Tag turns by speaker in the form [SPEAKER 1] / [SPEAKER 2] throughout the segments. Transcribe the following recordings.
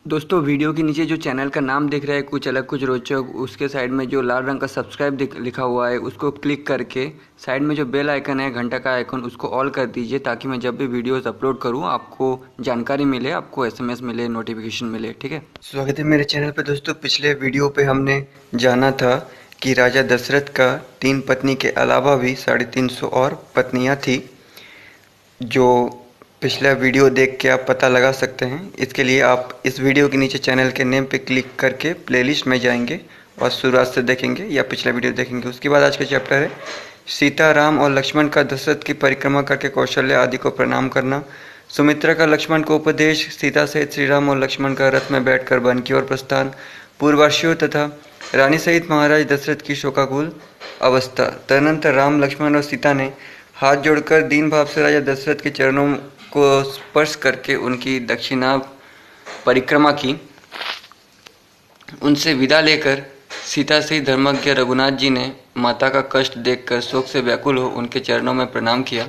[SPEAKER 1] दोस्तों वीडियो के नीचे जो चैनल का नाम दिख रहा है कुछ अलग कुछ रोचक, उसके साइड में जो लाल रंग का सब्सक्राइब लिखा हुआ है उसको क्लिक करके साइड में जो बेल आइकन है, घंटा का आइकन, उसको ऑल कर दीजिए ताकि मैं जब भी वीडियोस अपलोड करूं आपको जानकारी मिले, आपको एसएमएस मिले, नोटिफिकेशन मिले। ठीक है, स्वागत है मेरे चैनल पे। दोस्तों पिछले वीडियो पे हमने जाना था कि राजा दशरथ का 3 पत्नी के अलावा भी 350 और पत्नियाँ थी, जो पिछला वीडियो देख के आप पता लगा सकते हैं। इसके लिए आप इस वीडियो के नीचे चैनल के नेम पे क्लिक करके प्लेलिस्ट में जाएंगे और शुरुआत से देखेंगे या पिछला वीडियो देखेंगे। उसके बाद आज का चैप्टर है सीता, राम और लक्ष्मण का दशरथ की परिक्रमा करके कौशल्य आदि को प्रणाम करना, सुमित्रा का लक्ष्मण को उपदेश, सीता सहित श्री राम और लक्ष्मण का रथ में बैठकर वन की ओर प्रस्थान, पूर्ववासियों तथा रानी सहित महाराज दशरथ की शोकाकुल अवस्था। तदनंतर राम, लक्ष्मण और सीता ने हाथ जोड़कर दीन भाव से राजा दशरथ के चरणों को स्पर्श करके उनकी दक्षिणा परिक्रमा की। उनसे विदा लेकर सीता से धर्मज्ञ रघुनाथ जी ने माता का कष्ट देखकर शोक से व्याकुल हो उनके चरणों में प्रणाम किया।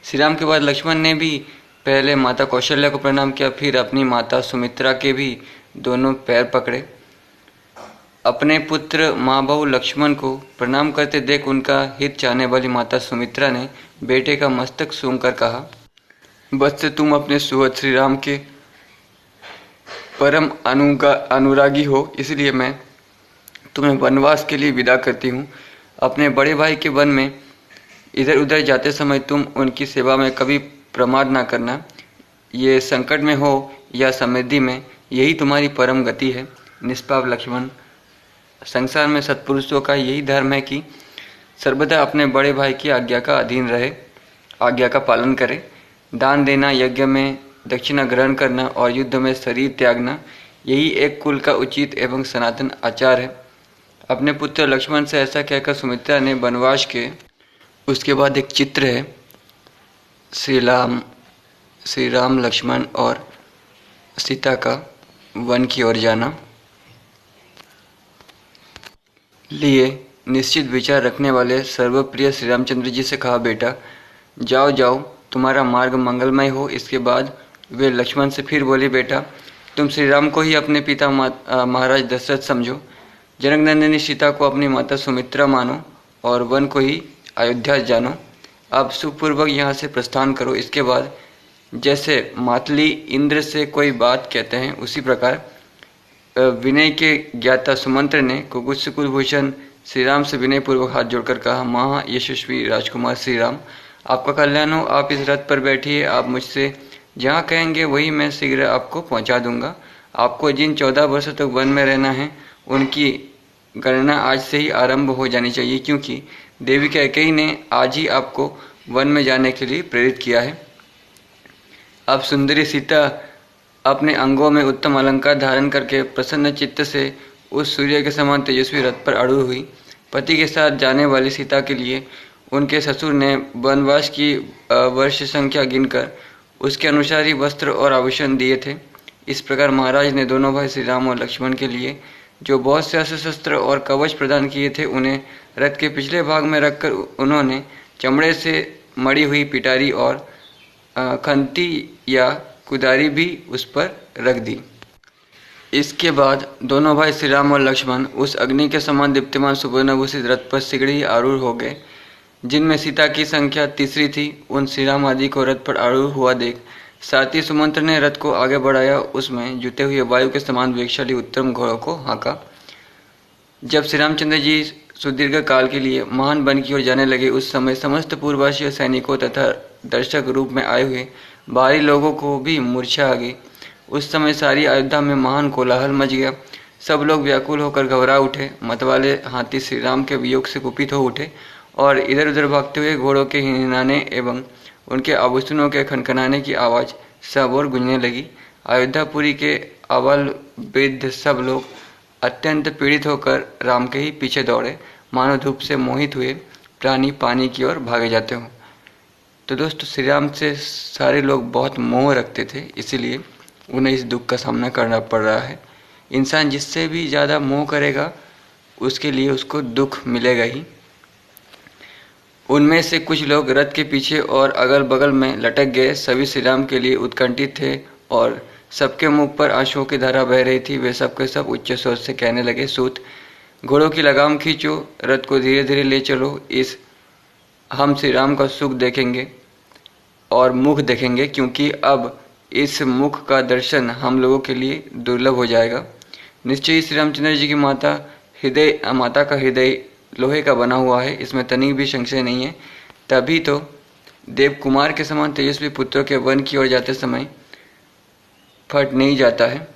[SPEAKER 1] श्री राम के बाद लक्ष्मण ने भी पहले माता कौशल्या को प्रणाम किया, फिर अपनी माता सुमित्रा के भी दोनों पैर पकड़े। अपने पुत्र माँ बहू लक्ष्मण को प्रणाम करते देख उनका हित चाहने वाली माता सुमित्रा ने बेटे का मस्तक सूंघकर कहा, बस से तुम अपने सुहृद श्री राम के परम अनुरागी हो, इसलिए मैं तुम्हें वनवास के लिए विदा करती हूँ। अपने बड़े भाई के वन में इधर उधर जाते समय तुम उनकी सेवा में कभी प्रमाद ना करना। ये संकट में हो या समृद्धि में, यही तुम्हारी परम गति है। निष्पाप लक्ष्मण, संसार में सत्पुरुषों का यही धर्म है कि सर्वदा अपने बड़े भाई की आज्ञा का अधीन रहे, आज्ञा का पालन करे। दान देना, यज्ञ में दक्षिणा ग्रहण करना और युद्ध में शरीर त्यागना, यही एक कुल का उचित एवं सनातन आचार है। अपने पुत्र लक्ष्मण से ऐसा कहकर सुमित्रा ने वनवास के उसके बाद एक चित्र है श्री राम लक्ष्मण और सीता का वन की ओर जाना लिए निश्चित विचार रखने वाले सर्वप्रिय श्री रामचंद्र जी से कहा, बेटा जाओ जाओ, तुम्हारा मार्ग मंगलमय हो। इसके बाद वे लक्ष्मण से फिर बोले, बेटा तुम श्री राम को ही अपने पिता महाराज दशरथ समझो, जनकनंदिनी सीता को अपनी माता सुमित्रा मानो और वन को ही अयोध्या जानो। अब सुखपूर्वक यहाँ से प्रस्थान करो। इसके बाद जैसे मातली इंद्र से कोई बात कहते हैं, उसी प्रकार विनय के ज्ञाता सुमंत्र ने कुकुत्स कुलभूषण श्री राम से विनय पूर्वक हाथ जोड़कर कहा, महा यशस्वी राजकुमार श्री राम, आपका कल्याण हो। आप इस रथ पर बैठिए, आप मुझसे जहाँ कहेंगे वही मैं शीघ्र आपको पहुँचा दूंगा। आपको जिन 14 वर्षों तक वन में रहना है उनकी गणना आज से ही आरंभ हो जानी चाहिए, क्योंकि देवी कैकेयी ने आज ही आपको वन में जाने के लिए प्रेरित किया है। अब सुंदरी सीता अपने अंगों में उत्तम अलंकार धारण करके प्रसन्न चित्त से उस सूर्य के समान तेजस्वी रथ पर अड़ू हुई। पति के साथ जाने वाली सीता के लिए उनके ससुर ने वनवास की वर्ष संख्या गिनकर उसके अनुसार ही वस्त्र और आभूषण दिए थे। इस प्रकार महाराज ने दोनों भाई श्री राम और लक्ष्मण के लिए जो बहुत से अस्त्र शस्त्र और कवच प्रदान किए थे, उन्हें रथ के पिछले भाग में रखकर उन्होंने चमड़े से मड़ी हुई पिटारी और खंती या कुदारी भी उस पर रख दी। इसके बाद दोनों भाई श्री राम और लक्ष्मण उस अग्नि के समान दीप्तिमान सुवर्णभूषित रथ पर शीघ्र ही आरूढ़ हो गए, जिनमें सीता की संख्या तीसरी थी। उन श्री राम आदि को रथ पर आरूढ़ हुआ देख साथ ही सुमंत्र ने रथ को आगे बढ़ाया। उसमें जुटे हुए वायु के समान वेगशाली उत्तम घोड़ों को हाँका। जब श्री रामचंद्र जी सुदीर्घ काल के लिए महान वन की ओर जाने लगे, उस समय समस्त पूर्ववासी सैनिकों तथा दर्शक रूप में आए हुए बाहरी लोगों को भी मूर्छा आ गई। उस समय सारी अयोध्या में महान कोलाहल मच गया। सब लोग व्याकुल होकर घबरा उठे। मतवाले हाथी श्री राम के वियोग से कुपित हो उठे और इधर उधर भागते हुए घोड़ों के हिनहाने एवं उनके आभूषणों के खनखनाने की आवाज़ सब ओर गूंजने लगी। अयोध्यापुरी के अबल वृद्ध सब लोग अत्यंत पीड़ित होकर राम के ही पीछे दौड़े, मानो धूप से मोहित हुए प्राणी पानी की ओर भागे जाते हों। तो दोस्तों, श्री राम से सारे लोग बहुत मोह रखते थे, इसीलिए उन्हें इस दुख का सामना करना पड़ रहा है। इंसान जिससे भी ज़्यादा मोह करेगा उसके लिए उसको दुख मिलेगा ही। उनमें से कुछ लोग रथ के पीछे और अगल बगल में लटक गए। सभी श्री राम के लिए उत्कंठित थे और सबके मुख पर आंसुओं की धारा बह रही थी। वे सब के सब उच्च स्वर से कहने लगे, सूत, घोड़ों की लगाम खींचो, रथ को धीरे धीरे ले चलो, इस हम श्री राम का सुख देखेंगे और मुख देखेंगे, क्योंकि अब इस मुख का दर्शन हम लोगों के लिए दुर्लभ हो जाएगा। निश्चय ही श्री रामचंद्र जी की माता का हृदय लोहे का बना हुआ है, इसमें तनिक भी संशय नहीं है। तभी तो देव कुमार के समान तेजस्वी पुत्रों के वन की ओर जाते समय फट नहीं जाता है।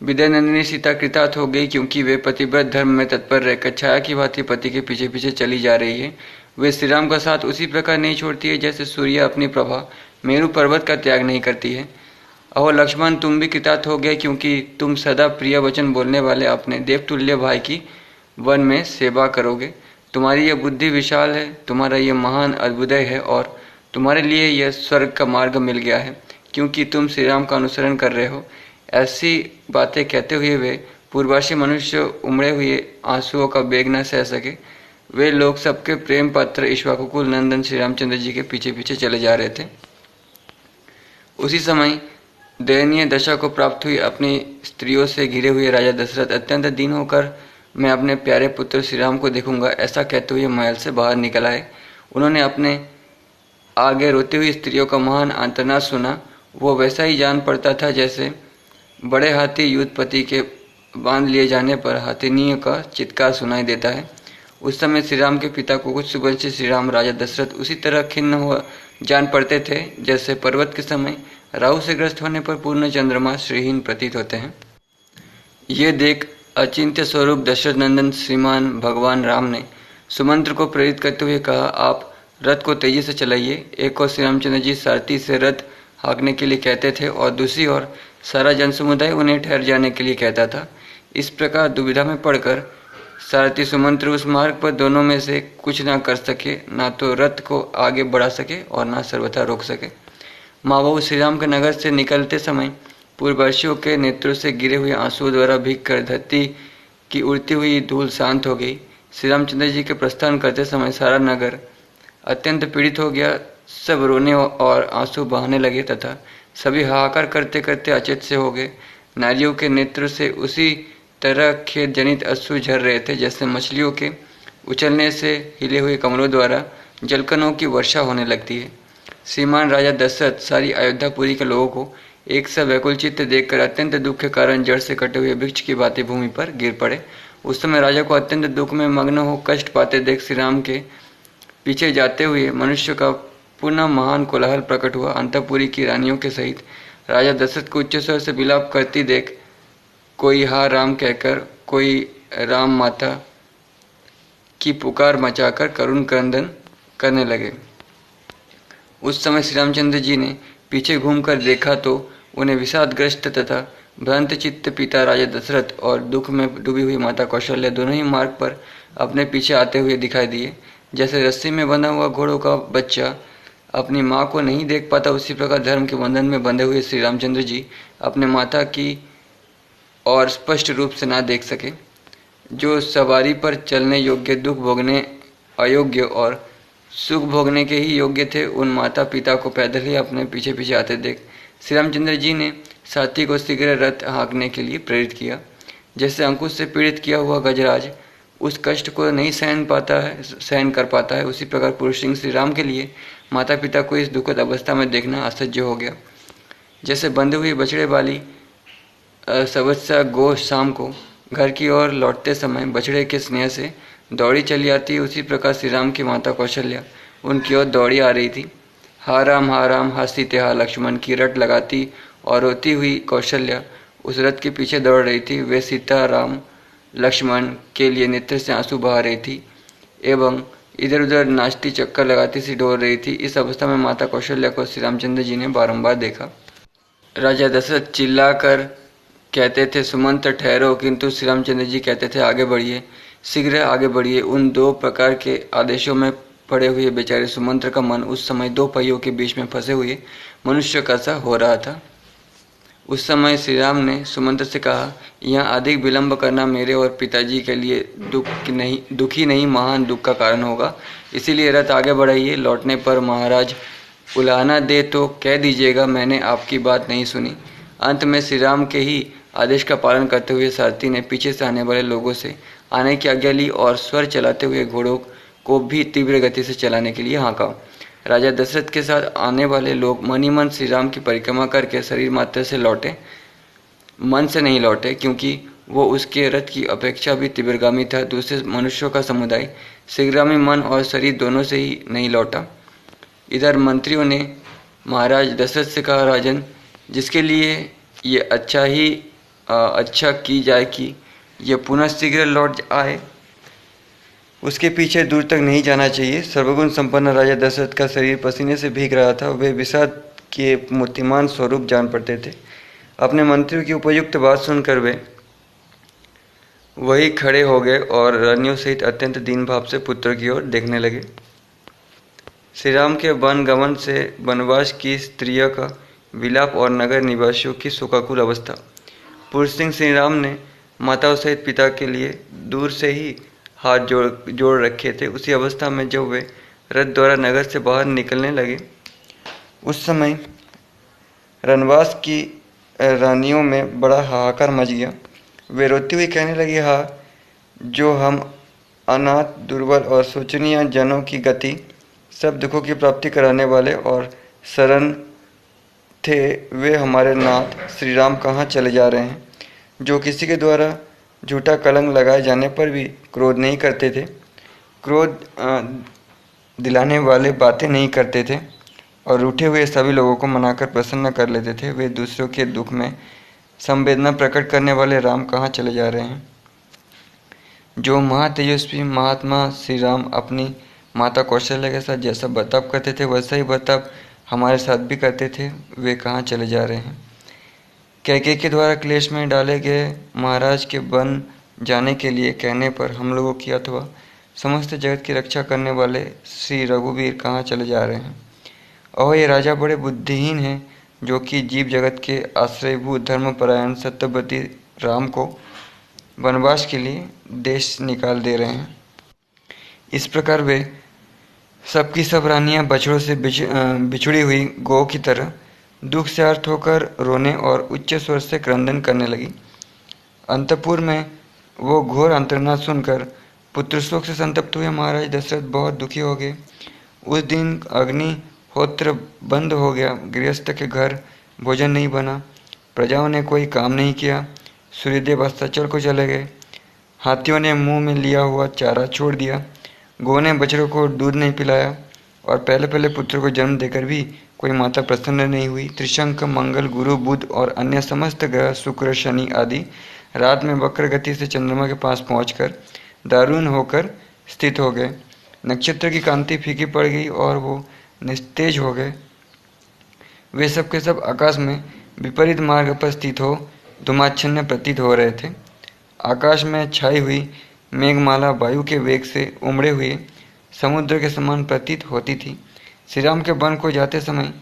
[SPEAKER 1] विद्यानंदिनी सीता कृतार्थ हो गई, क्योंकि वे पतिव्रत धर्म में तत्पर रहकर छाया की भांति पति के पीछे पीछे चली जा रही है। वे श्री राम का साथ उसी प्रकार नहीं छोड़ती है जैसे सूर्य अपनी प्रभा मेरु पर्वत का त्याग नहीं करती है। अहो लक्ष्मण, तुम भी कृतार्थ हो गए, क्योंकि तुम सदा प्रिय वचन बोलने वाले अपने देवतुल्य भाई की वन में सेवा करोगे। तुम्हारी यह बुद्धि विशाल है, तुम्हारा यह महान अभ्युदय है और तुम्हारे लिए यह स्वर्ग का मार्ग मिल गया है, क्योंकि तुम श्री राम का अनुसरण कर रहे हो। ऐसी बातें कहते हुए वे पूर्वासी मनुष्य उमड़े हुए आंसुओं का बेग न सह सके। वे लोग सबके प्रेम पात्र इक्ष्वाकुकुल नंदन श्री रामचंद्र जी के पीछे पीछे चले जा रहे थे। उसी समय दयनीय दशा को प्राप्त हुई अपनी स्त्रियों से घिरे हुए राजा दशरथ अत्यंत दीन होकर मैं अपने प्यारे पुत्र श्री राम को देखूंगा, ऐसा कहते हुए महल से बाहर निकल आए। उन्होंने अपने आगे रोती हुई स्त्रियों का महान आर्तनाद सुना। वो वैसा ही जान पड़ता था जैसे बड़े हाथी युद्धपति के बांध लिए जाने पर हाथिनियों का चित्कार सुनाई देता है। उस समय श्री राम के पिता को कुछ सुबंशी श्री राम राजा दशरथ उसी तरह खिन्न हो जान पड़ते थे जैसे पर्वत के समय राहु से ग्रस्त होने पर पूर्ण चंद्रमा श्रीहीन प्रतीत होते हैं। ये देख अचिंत्य स्वरूप दशरथ नंदन श्रीमान भगवान राम ने सुमंत्र को प्रेरित करते हुए कहा, आप रथ को तेजी से चलाइए। एक और श्री रामचंद्र जी सारथी से रथ हाँकने के लिए कहते थे और दूसरी ओर सारा जन समुदाय उन्हें ठहर जाने के लिए कहता था। इस प्रकार दुविधा में पड़कर सारथी सुमंत्र उस मार्ग पर दोनों में से कुछ ना कर सके, ना तो रथ को आगे बढ़ा सके और ना सर्वथा रोक सके। माँ बहू श्री राम के नगर से निकलते समय पूर्ववर्षियों के नेत्रों से गिरे हुए आंसुओं द्वारा भीग कर धरती की उड़ती हुई धूल शांत हो गई। श्री रामचंद्र जी के प्रस्थान करते समय सारा नगर अत्यंत पीड़ित हो गया। सब रोने और आंसू बहाने लगे तथा सभी हाहाकार करते करते अचेत से हो गए। नारियों के नेत्र से उसी तरह खेद जनित अश्रु झर रहे थे जैसे मछलियों के उछलने से हिले हुए कमलों द्वारा जलकणों की वर्षा होने लगती है। श्रीमान राजा दशरथ सारी अयोध्यापुरी के लोगों को एक सा व्याकुल चित्त देखकर अत्यंत दुख के कारण जड़ से कटे हुए वृक्ष की भांति भूमि पर गिर पड़े। उस समय राजा को अत्यंत दुख में मग्न हो कष्ट पाते देख श्री राम के पीछे जाते हुए मनुष्य का पुनः महान कोलाहल प्रकट हुआ। अंतःपुरी की रानियों के सहित राजा दशरथ को उच्च स्वर से विलाप करती देख कोई हा राम कहकर, कोई राम माता की पुकार मचाकर करुण क्रंदन करने लगे। उस समय श्री रामचंद्र जी ने पीछे घूमकर देखा तो उन्हें विषादग्रस्त तथा भ्रांत चित्त पिता राजा दशरथ और दुख में डूबी हुई माता कौशल्या दोनों ही मार्ग पर अपने पीछे आते हुए दिखाई दिए। जैसे रस्सी में बंधा हुआ घोड़ों का बच्चा अपनी माँ को नहीं देख पाता, उसी प्रकार धर्म के बंधन में बंधे हुए श्री रामचंद्र जी अपने माता की और स्पष्ट रूप से ना देख सके। जो सवारी पर चलने योग्य, दुख भोगने अयोग्य और सुख भोगने के ही योग्य थे, उन माता पिता को पैदल ही अपने पीछे पीछे आते देख श्री रामचंद्र जी ने साथी को शीघ्र रथ हाँकने के लिए प्रेरित किया। जैसे अंकुश से पीड़ित किया हुआ गजराज उस कष्ट को नहीं सहन कर पाता है, उसी प्रकार पुरुष सिंह श्री राम के लिए माता पिता को इस दुखद अवस्था में देखना असह्य हो गया। जैसे बंधे हुए बछड़े वाली सवत्सा गो शाम को घर की ओर लौटते समय बछड़े के स्नेह से दौड़ी चली आती है, उसी प्रकार श्री राम की माता कौशल्या उनकी ओर दौड़ी आ रही थी। हा राम हासी तेहा लक्ष्मण की रट लगाती और रोती हुई कौशल्या उस रथ के पीछे दौड़ रही थी। वे सीता राम लक्ष्मण के लिए नेत्र से आंसू बहा रही थी एवं इधर उधर नाचती चक्कर लगाती सी डोल रही थी। इस अवस्था में माता कौशल्या को श्री रामचंद्र जी ने बारंबार देखा। राजा दशरथ चिल्लाकर कहते थे, सुमंत्र ठहरो, किंतु श्री रामचंद्र जी कहते थे, आगे बढ़िए, शीघ्र आगे बढ़िए। उन दो प्रकार के आदेशों में पड़े हुए बेचारे सुमंत्र का मन उस समय दो पहियों के बीच में फंसे हुए मनुष्य का सा हो रहा था। उस समय श्री राम ने सुमंत्र से कहा, यहाँ अधिक विलंब करना मेरे और पिताजी के लिए दुखी नहीं महान दुख का कारण होगा, इसीलिए रथ आगे बढ़ाइए। लौटने पर महाराज उलाहना दे तो कह दीजिएगा मैंने आपकी बात नहीं सुनी। अंत में श्री राम के ही आदेश का पालन करते हुए सारथी ने पीछे से आने वाले लोगों से आने की आज्ञा ली और स्वर चलाते हुए घोड़ों को भी तीव्र गति से चलाने के लिए हाँका। राजा दशरथ के साथ आने वाले लोग मन ही मन श्री राम की परिक्रमा करके शरीर मात्र से लौटे, मन से नहीं लौटे, क्योंकि वो उसके रथ की अपेक्षा भी तीव्रगामी था। दूसरे मनुष्यों का समुदाय शीघ्रगामी मन और शरीर दोनों से ही नहीं लौटा। इधर मंत्रियों ने महाराज दशरथ से कहा, राजन, जिसके लिए ये अच्छा की जाए कि ये पुनः शीघ्र लौट आए, उसके पीछे दूर तक नहीं जाना चाहिए। सर्वगुण संपन्न राजा दशरथ का शरीर पसीने से भीग रहा था। वे विषाद के मूर्तिमान स्वरूप जान पड़ते थे। अपने मंत्रियों की उपयुक्त बात सुनकर वे वही खड़े हो गए और रानियों सहित अत्यंत दीन भाव से पुत्र की ओर देखने लगे। श्री राम के वन गमन से वनवास की स्त्रियों का विलाप और नगर निवासियों की शोकाकुल अवस्था। पुरुष सिंह श्री राम ने माताओं सहित पिता के लिए दूर से ही हाथ जोड़ रखे थे। उसी अवस्था में जब वे रथ द्वारा नगर से बाहर निकलने लगे, उस समय रनवास की रानियों में बड़ा हाहाकार मच गया। वे रोती हुई कहने लगी, हाँ, जो हम अनाथ, दुर्बल और शोचनीय जनों की गति, सब दुखों की प्राप्ति कराने वाले और शरण थे, वे हमारे नाथ श्री राम कहाँ चले जा रहे हैं, जो किसी के द्वारा झूठा कलंक लगाए जाने पर भी क्रोध नहीं करते थे, क्रोध दिलाने वाले बातें नहीं करते थे और रूठे हुए सभी लोगों को मनाकर प्रसन्न कर लेते थे। वे दूसरों के दुख में संवेदना प्रकट करने वाले राम कहाँ चले जा रहे हैं। जो महातेजस्वी महात्मा श्री राम अपनी माता कौशल्या के साथ जैसा बर्ताव करते थे, वैसा ही बर्ताव हमारे साथ भी करते थे, वे कहाँ चले जा रहे हैं। कैकेयी के द्वारा क्लेश में डाले गए महाराज के वन जाने के लिए कहने पर हम लोगों की अथवा समस्त जगत की रक्षा करने वाले श्री रघुवीर कहाँ चले जा रहे हैं। और ये राजा बड़े बुद्धिहीन हैं, जो कि जीव जगत के आश्रयभूत धर्मपरायण सत्यव्रती राम को वनवास के लिए देश निकाल दे रहे हैं। इस प्रकार वे सबकी सब रानियां बछड़ों से बिछुड़ी हुई गौ की तरह दुख से आर्त होकर रोने और उच्च स्वर से क्रंदन करने लगी। अंतपुर में वो घोर अंतर्नाद सुनकर पुत्र शोक से संतप्त हुए महाराज दशरथ बहुत दुखी हो गए। उस दिन अग्निहोत्र बंद हो गया, गृहस्थ के घर भोजन नहीं बना, प्रजाओं ने कोई काम नहीं किया, सूर्यदेव अस्ताचल को चले गए, हाथियों ने मुंह में लिया हुआ चारा छोड़ दिया, गौ ने बछड़ों को दूध नहीं पिलाया और पहले पहले पुत्र को जन्म देकर भी कोई माता प्रसन्न नहीं हुई। त्रिशंक, मंगल, गुरु, बुध और अन्य समस्त ग्रह, शुक्र, शनि आदि रात में वक्र गति से चंद्रमा के पास पहुंचकर दारुण होकर स्थित हो गए। नक्षत्र की कांति फीकी पड़ गई और वो निस्तेज हो गए। वे सब के सब आकाश में विपरीत मार्ग पर स्थित हो धुमाच्छन्न प्रतीत हो रहे थे। आकाश में छाई हुई मेघमाला वायु के वेग से उमड़े हुए समुद्र के समान प्रतीत होती थी। श्री राम के वन को जाते समय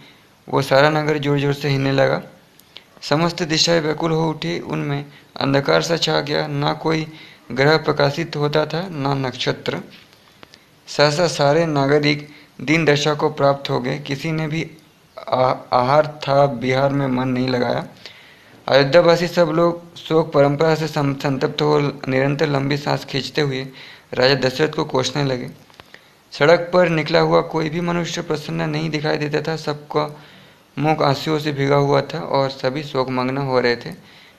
[SPEAKER 1] वो सारा नगर जोर जोर से हिलने लगा। समस्त दिशाएं व्याकुल हो उठी, उनमें अंधकार सा छा गया। ना कोई ग्रह प्रकाशित होता था, ना नक्षत्र। सहसा सारे नागरिक दीन दशा को प्राप्त हो गए। किसी ने भी आहार था बिहार में मन नहीं लगाया। अयोध्यावासी सब लोग शोक परंपरा से संतप्त हो निरंतर लंबी सांस खींचते हुए राजा दशरथ को कोसने लगे। सड़क पर निकला हुआ कोई भी मनुष्य प्रसन्न नहीं दिखाई देता था। सबका मुख आंसुओं से भीगा हुआ था और सभी शोकमग्न हो रहे थे।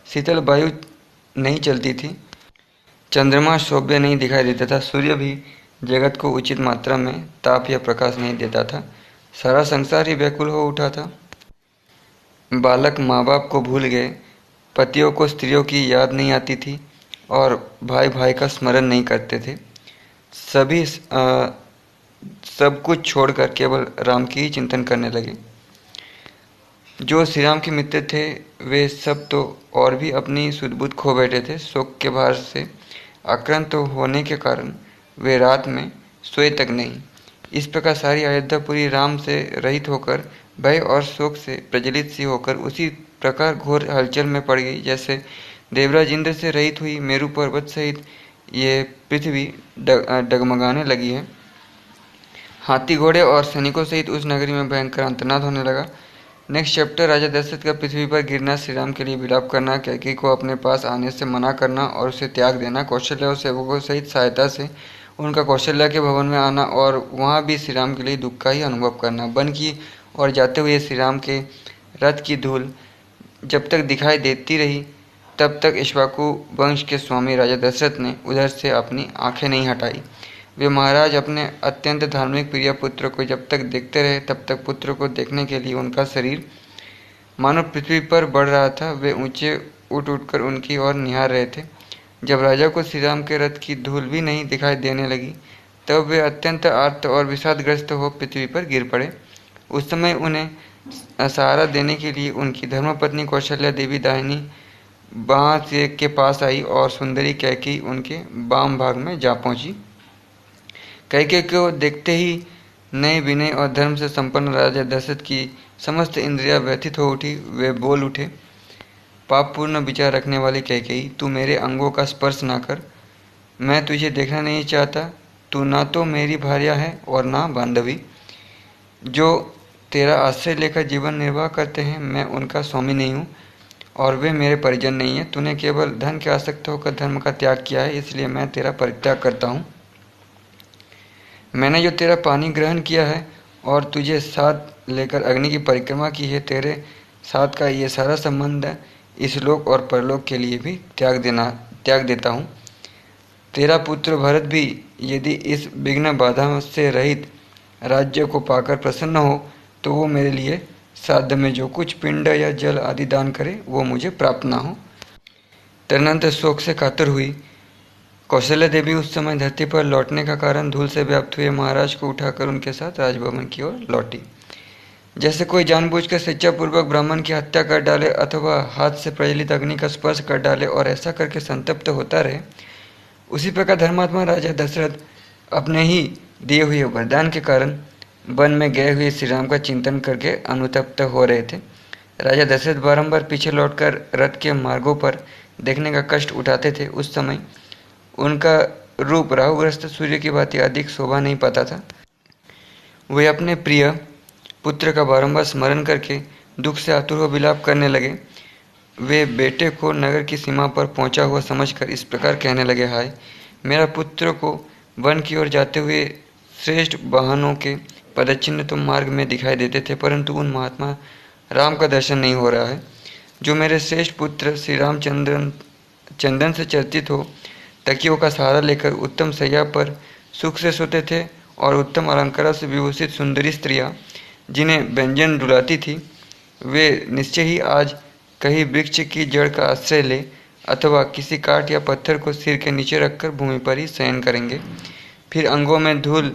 [SPEAKER 1] शीतल वायु नहीं चलती थी, चंद्रमा शोभ्य नहीं दिखाई देता था, सूर्य भी जगत को उचित मात्रा में ताप या प्रकाश नहीं देता था। सारा संसार ही व्याकुल हो उठा था। बालक माँ बाप को भूल गए, पतियों को स्त्रियों की याद नहीं आती थी और भाई भाई का स्मरण नहीं करते थे। सभी सब कुछ छोड़कर केवल राम की ही चिंतन करने लगे। जो श्री राम के मित्र थे वे सब तो और भी अपनी सुध-बुध खो बैठे थे। शोक के भार से आक्रांत होने के कारण वे रात में सोए तक नहीं। इस प्रकार सारी अयोध्यापुरी राम से रहित होकर भय और शोक से प्रज्वलित सी होकर उसी प्रकार घोर हलचल में पड़ गई, जैसे देवराज इंद्र से रहित हुई मेरु पर्वत सहित ये पृथ्वी डगमगाने लगी है। हाथी घोड़े और सैनिकों सहित उस नगरी में भयंकर अंतर्नाद होने लगा। नेक्स्ट चैप्टर, राजा दशरथ का पृथ्वी पर गिरना, श्री राम के लिए विलाप करना, कैकेयी को अपने पास आने से मना करना और उसे त्याग देना, कौशल्या और सेवकों सहित सहायता से उनका कौशल्या के भवन में आना और वहाँ भी श्री राम के लिए दुख का ही अनुभव करना। वन की ओर जाते हुए श्री राम के रथ की धूल जब तक दिखाई देती रही तब तक इक्ष्वाकु वंश के स्वामी राजा दशरथ ने उधर से अपनी आंखें नहीं हटाई। वे महाराज अपने अत्यंत धार्मिक प्रिय पुत्र को जब तक देखते रहे तब तक पुत्र को देखने के लिए उनका शरीर मानो पृथ्वी पर बढ़ रहा था। वे ऊंचे उठ उठकर उनकी ओर निहार रहे थे। जब राजा को श्री राम के रथ की धूल भी नहीं दिखाई देने लगी तब वे अत्यंत आर्त और विषादग्रस्त हो पृथ्वी पर गिर पड़े। उस समय उन्हें सहारा देने के लिए उनकी धर्मपत्नी कौशल्या देवी दाहिनी बाँह के पास आई और सुंदरी कैकेयी उनके वाम भाग में जा पहुंची। कैकेयी को देखते ही नए विनय और धर्म से संपन्न राजा दशरथ की समस्त इंद्रियां व्यथित हो उठी। वे बोल उठे, पापपूर्ण विचार रखने वाली कैकेयी, तू मेरे अंगों का स्पर्श ना कर। मैं तुझे देखना नहीं चाहता। तू ना तो मेरी भार्या है और ना बांधवी। जो तेरा आश्रय लेकर जीवन निर्वाह करते हैं मैं उनका स्वामी नहीं हूँ और वे मेरे परिजन नहीं हैं। तूने केवल धन के आसक्त होकर धर्म का त्याग किया है, इसलिए मैं तेरा परित्याग करता हूँ। मैंने जो तेरा पानी ग्रहण किया है और तुझे साथ लेकर अग्नि की परिक्रमा की है, तेरे साथ का ये सारा संबंध इस लोक और परलोक के लिए भी त्याग देता हूँ। तेरा पुत्र भरत भी यदि इस विघ्न बाधा से रहित राज्य को पाकर प्रसन्न हो तो वो मेरे लिए श्राद्ध में जो कुछ पिंड या जल आदि दान करे वो मुझे प्राप्त ना हो। तदनंतर शोक से कातर हुई कौशल्या देवी उस समय धरती पर लौटने का कारण धूल से व्याप्त हुए महाराज को उठाकर उनके साथ राजभवन की ओर लौटी। जैसे कोई जानबूझकर स्वेच्छापूर्वक ब्राह्मण की हत्या कर डाले अथवा हाथ से प्रज्वलित अग्नि का स्पर्श कर डाले और ऐसा करके संतप्त होता रहे, उसी प्रकार धर्मात्मा राजा दशरथ अपने ही दिए हुए वरदान के कारण वन में गए हुए श्री राम का चिंतन करके अनुतप्त हो रहे थे। राजा दशरथ बारंबार पीछे लौटकर रथ के मार्गों पर देखने का कष्ट उठाते थे। उस समय उनका रूप राहुग्रस्त सूर्य की भांति अधिक शोभा नहीं पाता था। वे अपने प्रिय पुत्र का बारंबार स्मरण करके दुख से आतुर हो विलाप करने लगे। वे बेटे को नगर की सीमा पर पहुंचा हुआ समझकर इस प्रकार कहने लगे, हाय मेरा पुत्र को वन की ओर जाते हुए श्रेष्ठ वाहनों के पदचिन्ह तो मार्ग में दिखाई देते थे, परंतु उन महात्मा राम का दर्शन नहीं हो रहा है। जो मेरे श्रेष्ठ पुत्र श्री चंदन से चर्चित हो तकियों का सहारा लेकर उत्तम सैया पर सुख से सोते थे और उत्तम अलंकारों से विभूषित सुंदरी स्त्रियां जिन्हें व्यंजन रुलाती थी, वे निश्चय ही आज कहीं वृक्ष की जड़ का आश्रय ले अथवा किसी काठ या पत्थर को सिर के नीचे रखकर भूमि पर ही शयन करेंगे। फिर अंगों में धूल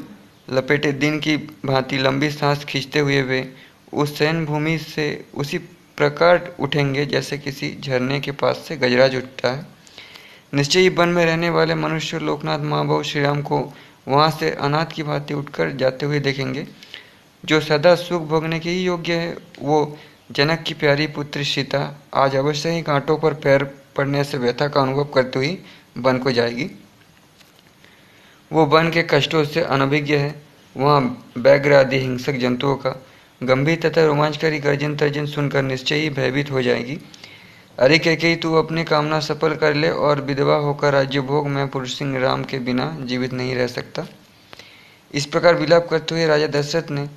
[SPEAKER 1] लपेटे दिन की भांति लंबी सांस खींचते हुए वे उस शयन भूमि से उसी प्रकार उठेंगे जैसे किसी झरने के पास से गजराज उठता है। निश्चय ही वन में रहने वाले मनुष्य लोकनाथ महाभाव श्री राम को वहाँ से अनाथ की भांति उठकर जाते हुए देखेंगे। जो सदा सुख भोगने के ही योग्य है, वो जनक की प्यारी पुत्री सीता आज अवश्य ही कांटों पर पैर पड़ने से व्यथा का अनुभव करते हुई वन को जाएगी। वो वन के कष्टों से अनभिज्ञ है। वहाँ व्याघ्र आदि हिंसक जंतुओं का गंभीर तथा रोमांचकारी गर्जन तर्जन सुनकर निश्चय ही भयभीत हो जाएगी। अरे कैकेयी, तू अपनी कामना सफल कर ले और विधवा होकर राज्य भोग में पुरुष सिंह राम के बिना जीवित नहीं रह सकता। इस प्रकार विलाप करते हुए राजा दशरथ ने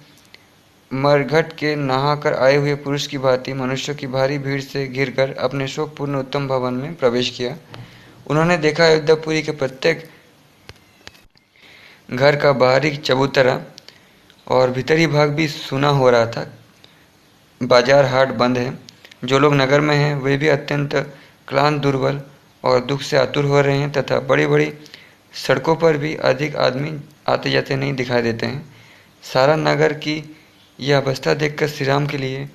[SPEAKER 1] मरघट के नहाकर आए हुए पुरुष की भांति मनुष्यों की भारी भीड़ से घिरकर अपने शोकपूर्ण उत्तम भवन में प्रवेश किया। उन्होंने देखा अयोध्यापुरी के प्रत्येक घर का बाहरी चबूतरा और भीतरी भाग भी सूना हो रहा था। बाजार हाट बंद है। जो लोग नगर में हैं वे भी अत्यंत क्लांत, दुर्बल और दुख से आतुर हो रहे हैं तथा बड़ी बड़ी सड़कों पर भी अधिक आदमी आते जाते नहीं दिखाई देते हैं। सारा नगर की यह अवस्था देखकर श्री राम के लिए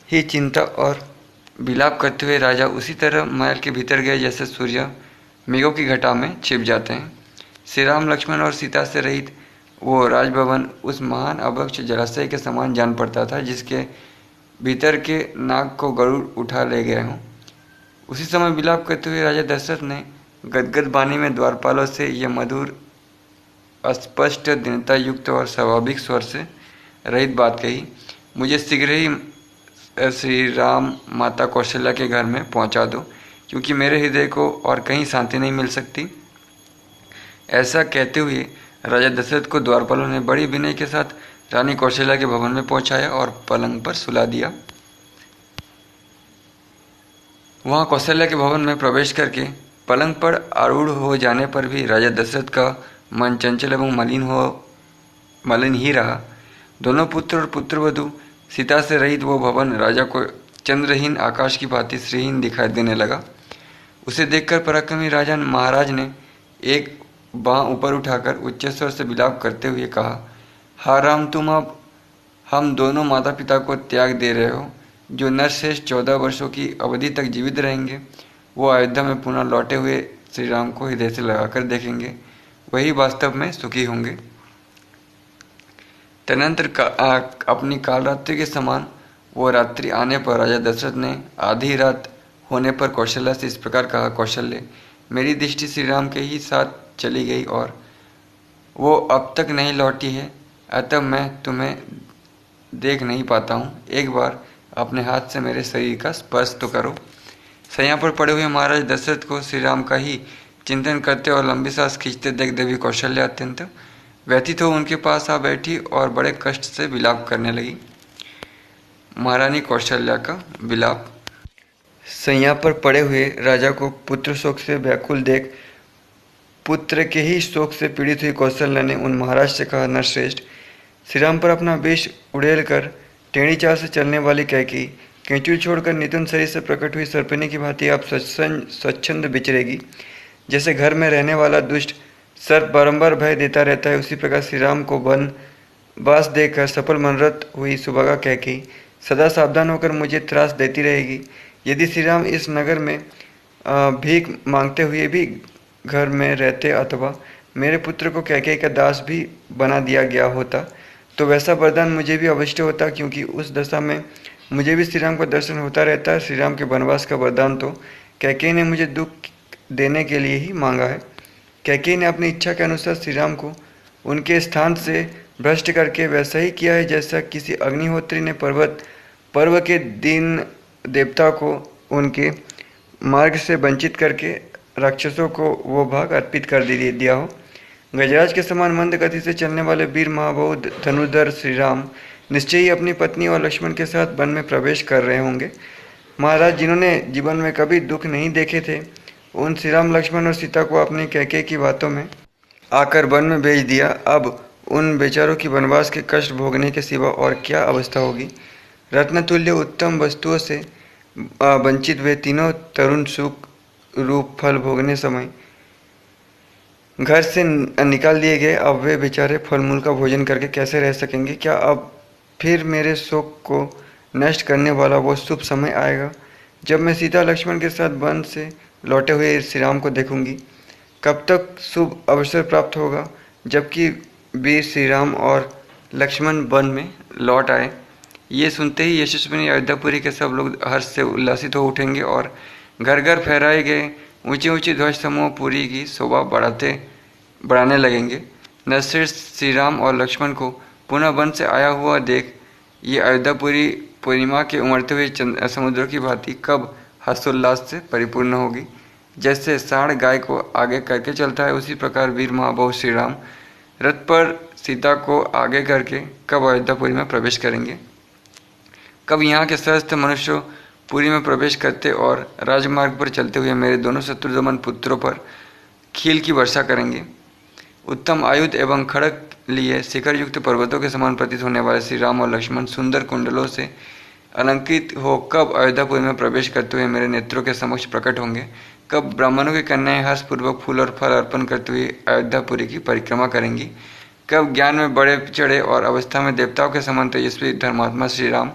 [SPEAKER 1] ही चिंता और विलाप करते हुए राजा उसी तरह महल के भीतर गए जैसे सूर्य मेघों की घटा में छिप जाते हैं। श्री राम, लक्ष्मण और सीता से रहित वो राजभवन उस महान अवक्ष जलाशय के समान जान पड़ता था जिसके भीतर के नाग को गरुड़ उठा ले गए हों। उसी समय विलाप करते हुए राजा दशरथ ने गदगद वाणी में द्वारपालों से यह मधुर अस्पष्ट दीनता युक्त और स्वाभाविक स्वर से रहित बात कही। मुझे शीघ्र ही श्री राम माता कौशल्या के घर में पहुंचा दो, क्योंकि मेरे हृदय को और कहीं शांति नहीं मिल सकती। ऐसा कहते हुए राजा दशरथ को द्वारपालों ने बड़ी विनय के साथ रानी कौशल्या के भवन में पहुंचाया और पलंग पर सुला दिया। वहां कौशल्या के भवन में प्रवेश करके पलंग पर आरूढ़ हो जाने पर भी राजा दशरथ का मन चंचल एवं मलिन ही रहा। दोनों पुत्र और पुत्रवधू सीता से रहित वो भवन राजा को चंद्रहीन आकाश की भांति श्रीहीन दिखाई देने लगा। उसे देखकर पराक्रमी राजा महाराज ने एक बाँह ऊपर उठाकर उच्च स्वर से विलाप करते हुए कहा, हा राम, तुम अब हम दोनों माता पिता को त्याग दे रहे हो। जो नरश्रेष्ठ 14 वर्षों की अवधि तक जीवित रहेंगे वो अयोध्या में पुनः लौटे हुए श्री राम को हृदय से लगाकर देखेंगे, वही वास्तव में सुखी होंगे। तदनंतर अपनी कालरात्रि के समान वो रात्रि आने पर राजा दशरथ ने आधी रात होने पर कौशल्या से इस प्रकार कहा, कौशल्य, मेरी दृष्टि श्री राम के ही साथ चली गई और वो अब तक नहीं लौटी है, अतः मैं तुम्हें देख नहीं पाता हूँ। एक बार अपने हाथ से मेरे शरीर का स्पर्श तो करो। सैया पर पड़े हुए महाराज दशरथ को श्री राम का ही चिंतन करते और लंबी सांस खींचते देख देवी कौशल्या अत्यंत व्यथित हो उनके पास आ बैठी और बड़े कष्ट से विलाप करने लगी। महारानी कौशल्या का विलाप। सैया पर पड़े हुए राजा को पुत्र शोक से व्याकुल देख पुत्र के ही शोक से पीड़ित हुई कौशल्या ने उन महाराज से कहा, नरश्रेष्ठ, श्री राम पर अपना वेश उड़ेल कर टेढ़ी चाल से चलने वाली कैकेयी केंचुल छोड़कर नितुन शरीर से प्रकट हुई सर्पिनी की भांति आप स्वच्छंद विचरेगी। जैसे घर में रहने वाला दुष्ट सर्प बारंबार भय देता रहता है, उसी प्रकार श्री राम को वन वास देकर सफल मनरत हुई सुभगा कैकेयी सदा सावधान होकर मुझे त्रास देती रहेगी। यदि श्री राम इस नगर में भीख मांगते हुए भी घर में रहते अथवा मेरे पुत्र को कैकेयी का दास भी बना दिया गया होता तो वैसा वरदान मुझे भी अवश्य होता, क्योंकि उस दशा में मुझे भी श्री राम का दर्शन होता रहता है। श्री राम के वनवास का वरदान तो कैकेयी ने मुझे दुख देने के लिए ही मांगा है। कैकेयी ने अपनी इच्छा के अनुसार श्री राम को उनके स्थान से भ्रष्ट करके वैसा ही किया है जैसा किसी अग्निहोत्री ने पर्व के दिन देवता को उनके मार्ग से वंचित करके राक्षसों को वो भाग अर्पित कर दिया हो। गजराज के समान मंद गति से चलने वाले वीर महाबाहु धनुर्धर श्री राम निश्चय ही अपनी पत्नी और लक्ष्मण के साथ वन में प्रवेश कर रहे होंगे। महाराज, जिन्होंने जीवन में कभी दुख नहीं देखे थे, उन श्री राम, लक्ष्मण और सीता को अपनी कैकेयी की बातों में आकर वन में भेज दिया। अब उन बेचारों की वनवास के कष्ट भोगने के सिवा और क्या अवस्था होगी। रत्नतुल्य उत्तम वस्तुओं से वंचित वे तीनों तरुण सुख रूप फल भोगने समय घर से निकाल दिए गए। अब वे बेचारे फल मूल का भोजन करके कैसे रह सकेंगे। क्या अब फिर मेरे शोक को नष्ट करने वाला वो शुभ समय आएगा जब मैं सीता लक्ष्मण के साथ वन से लौटे हुए श्री राम को देखूंगी। कब तक शुभ अवसर प्राप्त होगा जबकि वीर श्री राम और लक्ष्मण वन में लौट आए। ये सुनते ही यशस्विनी अयोध्यापुरी के सब लोग हर्ष से उल्लासित हो उठेंगे और घर घर फहराए गए ऊंचे ऊंचे ध्वज समूह पुरी की शोभा बढ़ाने लगेंगे। नरश्रेष्ठ श्री राम और लक्ष्मण को पुनः वन से आया हुआ देख ये अयोध्यापुरी पूर्णिमा के उमड़ते हुए समुद्र की भांति कब हर्षोल्लास से परिपूर्ण होगी। जैसे साढ़ गाय को आगे करके चलता है, उसी प्रकार वीर महाबाहु श्री राम रथ पर सीता को आगे करके कब अयोध्यापुरी में प्रवेश करेंगे। कब यहाँ के सहस्त्र मनुष्यों पुरी में प्रवेश करते और राजमार्ग पर चलते हुए मेरे दोनों शत्रुदमन पुत्रों पर खील की वर्षा करेंगे। उत्तम आयुध एवं खड़ग लिए शिखर युक्त पर्वतों के समान प्रतीत होने वाले श्री राम और लक्ष्मण सुंदर कुंडलों से अलंकृत हो कब अयोध्यापुरी में प्रवेश करते हुए मेरे नेत्रों के समक्ष प्रकट होंगे। कब ब्राह्मणों की कन्याएं हर्षपूर्वक फूल और फल अर्पण करते हुए अयोध्यापुरी की परिक्रमा करेंगी। कब ज्ञान में बड़े चढ़े और अवस्था में देवताओं के समान तेजस्वी धर्मात्मा श्री राम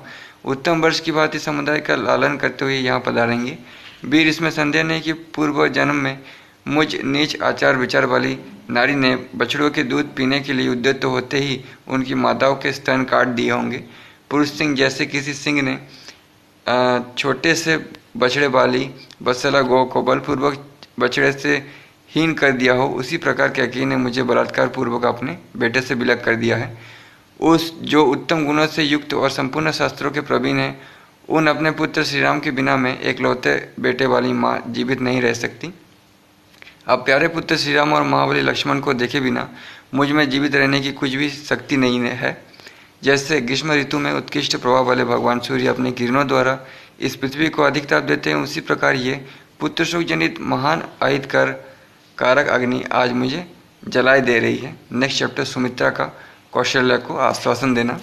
[SPEAKER 1] उत्तम वर्ष की भांति समुदाय का लालन करते हुए यहाँ पधारेंगे। वीर, इसमें संदेह नहीं कि पूर्व जन्म में मुझ नीच आचार विचार वाली नारी ने बछड़ों के दूध पीने के लिए उद्यत होते ही उनकी माताओं के स्तन काट दिए होंगे। पुरुष सिंह जैसे किसी सिंह ने छोटे से बछड़े वाली बत्सला गौ को बलपूर्वक बछड़े से हीन कर दिया हो, उसी प्रकार कैकेयी ने मुझे बलात्कार पूर्वक अपने बेटे से विलग कर दिया है। उस जो उत्तम गुणों से युक्त और संपूर्ण शास्त्रों के प्रवीण है, उन अपने पुत्र श्री राम के बिना में एकलौते बेटे वाली माँ जीवित नहीं रह सकती। अब प्यारे पुत्र श्री राम और महाबली लक्ष्मण को देखे बिना मुझ में जीवित रहने की कुछ भी शक्ति नहीं है। जैसे ग्रीष्म ऋतु में उत्कृष्ट प्रभाव वाले भगवान सूर्य अपने किरणों द्वारा इस पृथ्वी को अधिक ताप देते हैं, उसी प्रकार ये पुत्र शोक जनित महान अहितकर कारक अग्नि आज मुझे जलाए दे रही है। नेक्स्ट चैप्टर सुमित्रा का कौशल्या को आश्वासन देना।